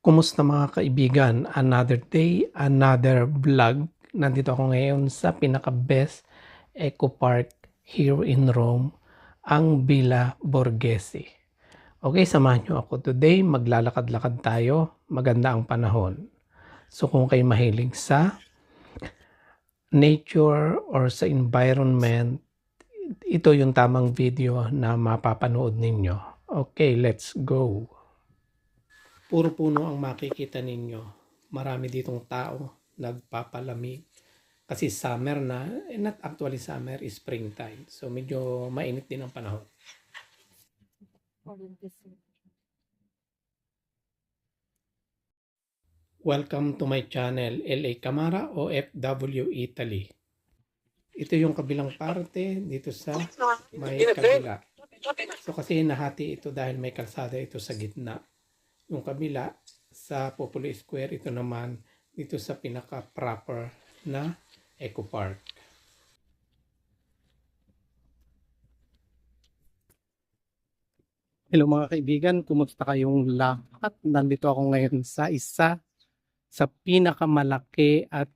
Kumusta mga kaibigan? Another day, another vlog. Nandito ako ngayon sa pinaka-best eco park here in Rome, ang Villa Borghese. Okay, samahan nyo ako. Today, maglalakad-lakad tayo. Maganda ang panahon. So kung kayo mahilig sa nature or sa environment, ito yung tamang video na mapapanood ninyo. Okay, let's go. Puro puno ang makikita ninyo. Marami ditong tao nagpapalamig. Kasi summer na, not actually summer, is springtime. So medyo mainit din ang panahon. Welcome to my channel, LA Camara OFW Italy. Ito yung kabilang parte dito sa may kabila. So kasi nahati ito dahil may kalsada ito sa gitna. Yung kabila sa Popolo Square, ito naman dito sa pinaka-proper na Eco Park. Hello mga kaibigan, kumusta kayong lahat? Nandito ako ngayon sa isa sa pinakamalaki at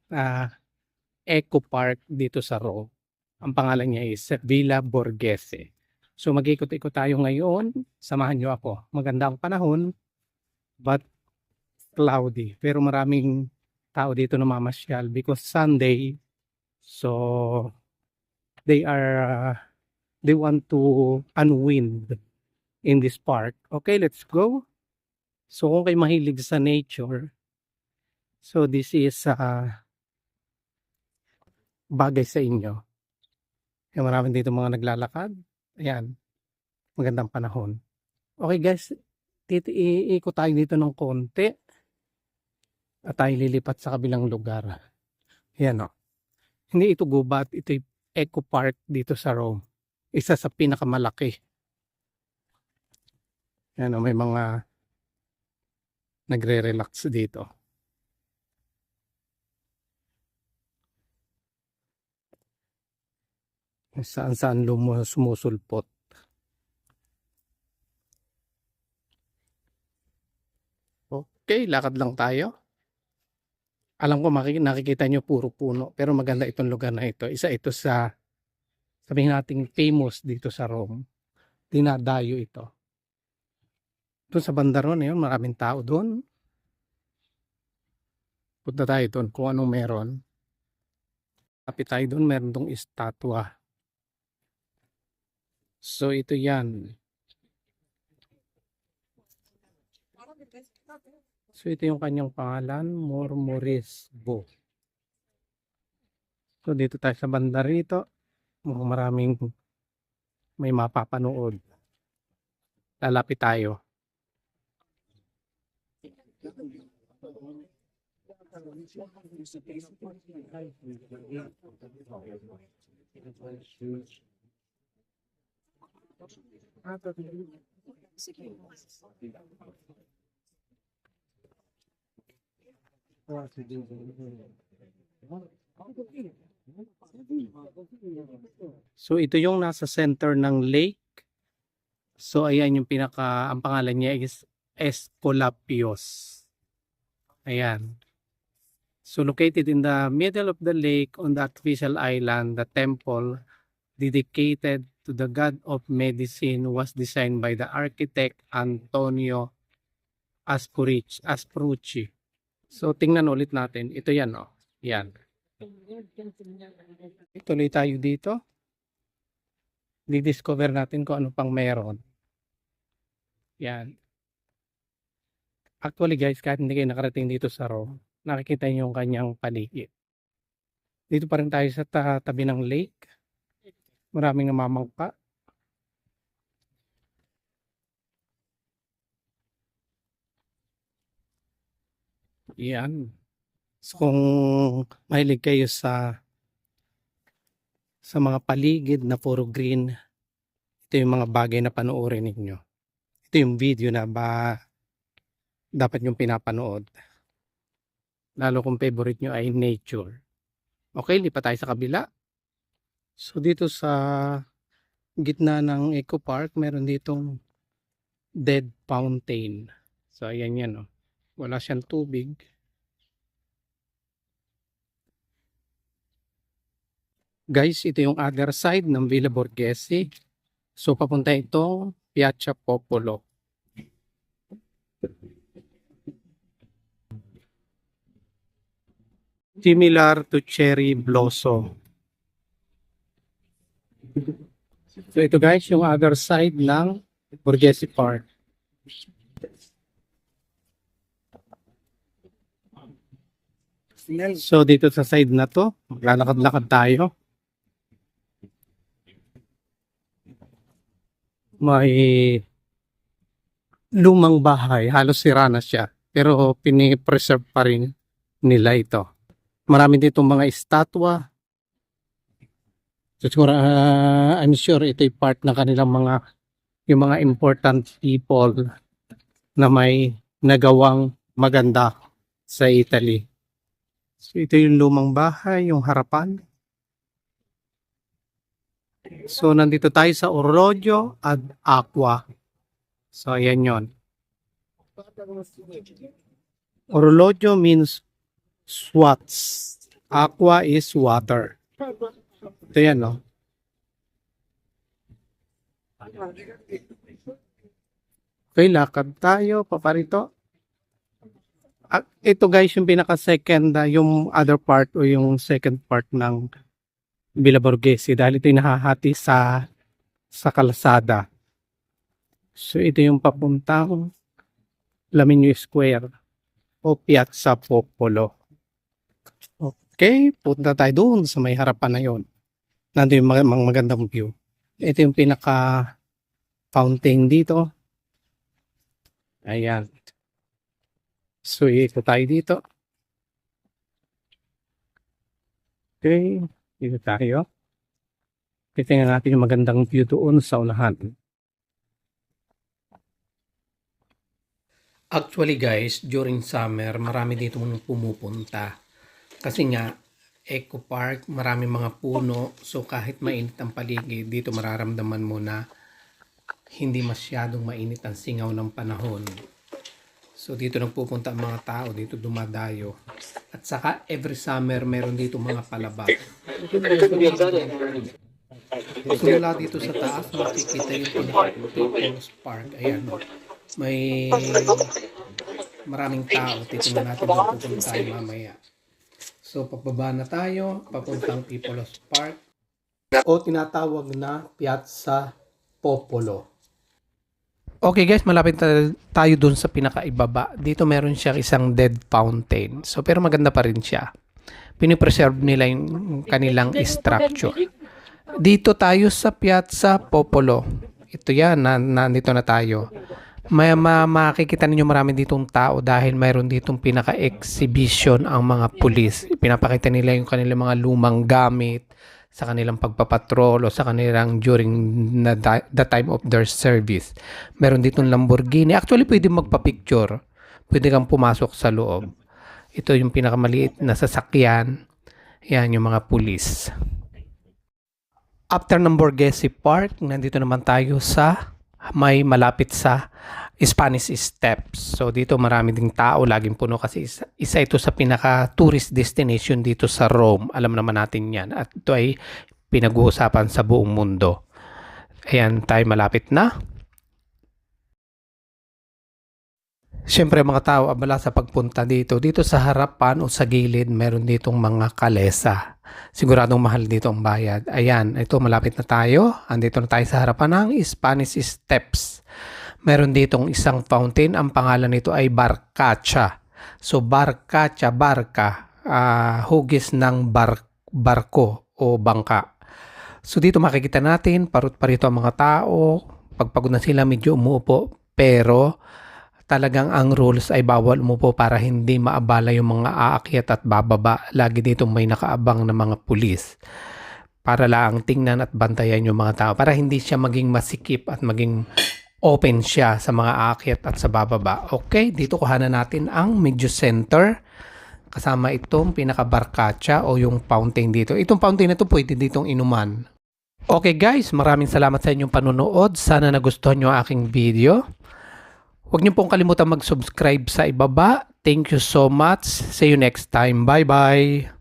Eco Park dito sa Rome. Ang pangalan niya is Villa Borghese. So mag-ikot-ikot tayo ngayon. Samahan niyo ako. Maganda ang panahon but cloudy. Pero maraming tao dito na mamasyal because Sunday. So they want to unwind in this park. Okay, let's go. So kung kayo mahilig sa nature, so this is bagay sa inyo. Kaya maraming dito mga naglalakad. Ayan, magandang panahon. Okay guys, iikot tayo dito ng konti at tayo lilipat sa kabilang lugar. Ayan o. Hindi ito gubat, ito yung Eco Park dito sa Rome. Isa sa pinakamalaki. Ayan o, may mga nagre-relax dito. Saan-saan sumusulpot. Okay, lakad lang tayo. Alam ko nakikita nyo puro puno, pero maganda itong lugar na ito. Isa ito sa, sabihin natin, famous dito sa Rome. Dinadayo ito. Doon sa bandaron yun, maraming tao doon. Punta tayo doon kung anong meron. Kapit tayo doon, meron dong estatwa. So ito yan. So ito yung kanyang pangalan, Mormoresbo. So dito tayo sa banda rito, maraming may mapapanood. Lalapit tayo. So ito yung nasa center ng lake. So ayan yung ang pangalan niya is Esculapios. Ayan. So located in the middle of the lake on the artificial island, the temple dedicated to the god of medicine was designed by the architect Antonio Asperucci. So tingnan ulit natin. Ito yan oh. Yan. Tuloy tayo dito. Di-discover natin kung ano pang meron. Yan. Actually guys, kahit hindi kayo nakarating dito sa Rome, nakikita niyo yung kanyang paligid. Dito pa rin tayo sa tabi ng lake. Maraming namamangka. Yan. So kung mahilig kayo sa mga paligid na puro green, ito yung mga bagay na panoorin ninyo. Ito yung video na dapat yung pinapanood. Lalo kung favorite nyo ay nature. Okay, lipat tayo sa kabila. So dito sa gitna ng Eco Park, meron ditong dead fountain. So ayan yan oh. Wala siyang tubig. Guys, ito yung other side ng Villa Borghese. So, papunta itong Piazza Popolo. Similar to cherry blossom. So, ito guys, yung other side ng Borghese Park. So, dito sa side na to, maglalakad-lakad tayo. May lumang bahay, halos sira na siya, pero pinipreserve pa rin nila ito. Marami dito mga estatwa. So, siguro, I'm sure ito yung part ng kanilang yung mga important people na may nagawang maganda sa Italy. So, ito yung lumang bahay, yung harapan. So, nandito tayo sa Orologio at Aqua. So, ayan yun. Orologio means swats. Aqua is water. Ito yan, no? Okay, lakad tayo. Paparito. Ito guys, yung pinaka-second, yung other part o yung second part ng Villa Borghese dahil ito yung nahahati sa kalsada. So ito yung papuntang Laminio Square o Piazza Popolo. Okay, punta tayo doon sa may harapan na yon. Nandun yung magandang view. Ito yung pinaka fountain dito. Ayan. So ikot tayo dito. Okay. Dito tayo. Titingnan natin yung magandang view doon sa unahan. Actually guys, during summer, marami dito pumupunta. Kasi nga, Eco Park, marami mga puno. So kahit mainit ang paligid, dito mararamdaman mo na hindi masyadong mainit ang singaw ng panahon. So dito nagpupunta ang mga tao, dito dumadayo. At saka every summer meron dito mga palabas. So wala dito sa taas, makikita yung People's Park. Ayan. May maraming tao. Titingnan natin kung pupunta tayo mamaya. So pababa na tayo, papuntang People's Park. O tinatawag na Piazza Popolo. Okay guys, malapit tayo dun sa pinakaibaba. Dito meron siyang isang dead fountain. So pero maganda pa rin siya. Pinipreserve nila yung kanilang structure. Dito tayo sa Piazza Popolo. Ito yan, nandito na tayo. Makikita ninyo marami ditong tao dahil mayroon ditong pinaka-exhibition ang mga pulis. Pinapakita nila yung kanilang mga lumang gamit sa kanilang pagpapatrol o sa kanilang during the time of their service. Meron ditong Lamborghini. Actually, pwede magpa-picture. Pwede kang pumasok sa loob. Ito yung pinakamaliit na sasakyan. Yan yung mga pulis. After ng Borghese Park, nandito naman tayo sa may malapit sa Spanish Steps. So dito marami ding tao, laging puno kasi isa ito sa pinaka-tourist destination dito sa Rome. Alam naman natin yan. At ito ay pinag-uusapan sa buong mundo. Ayan, tayo malapit na. Siyempre mga tao, abala sa pagpunta dito. Dito sa harapan o sa gilid, meron ditong mga kalesa. Siguradong mahal dito ang bayad. Ayan, ito malapit na tayo. Andito na tayo sa harapan ng Spanish Steps. Meron ditong isang fountain. Ang pangalan nito ay Barcacha. So Barcacha, barka, hugis ng barko o bangka. So dito makikita natin, parut-parito ang mga tao. Pagpagod na sila, medyo umuupo. Pero talagang ang rules ay bawal umupo para hindi maabala yung mga aakyat at bababa. Lagi dito may nakaabang na mga pulis para lang tingnan at bantayan yung mga tao para hindi siya maging masikip at maging open siya sa mga aakyat at sa bababa. Okay, dito kuhanan natin ang medyo center. Kasama itong pinaka-barcacha o yung fountain dito. Itong fountain na ito pwede ditong inuman. Okay guys, maraming salamat sa inyong panunood. Sana nagustuhan nyo ang aking video. Huwag niyo pong kalimutan mag-subscribe sa ibaba. Thank you so much. See you next time. Bye-bye.